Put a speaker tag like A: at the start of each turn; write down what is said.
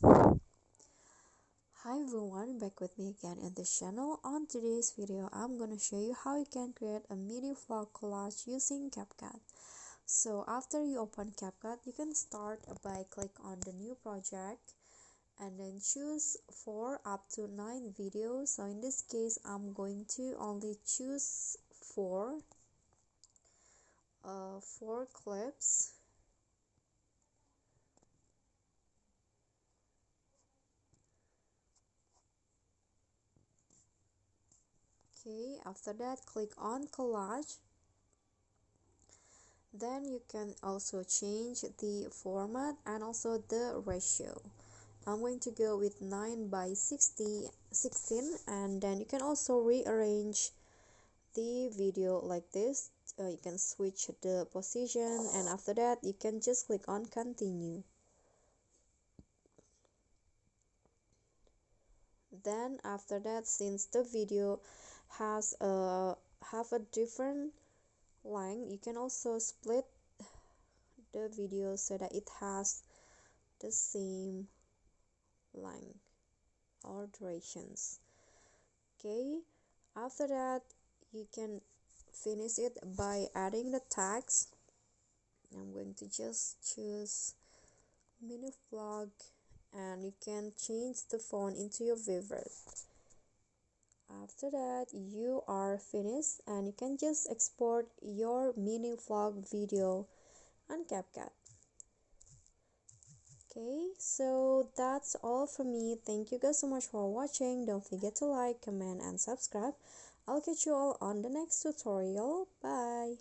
A: Hi everyone, back with me again in this channel. On today's video, I'm gonna show you how you can create a mini vlog collage using CapCut. So after you open CapCut, you can start by click on the new project and then choose 4 up to 9 videos. So in this case, I'm going to only choose 4 clips. Okay, after that, click on collage. Then you can also change the format and also the ratio. I'm going to go with 9 by 16, and then you can also rearrange the video like this. You can switch the position, and after that you can just click on continue. Then after that, since the video has have a different length, you can also split the video so that it has the same length or durations. Okay, after that you can finish it by adding the tags. I'm going to just choose mini vlog, and you can change the font into your favorite. After that, you are finished and you can just export your mini vlog video on CapCut. Okay, so that's all from me. Thank you guys so much for watching. Don't forget to like, comment, and subscribe. I'll catch you all on the next tutorial. Bye.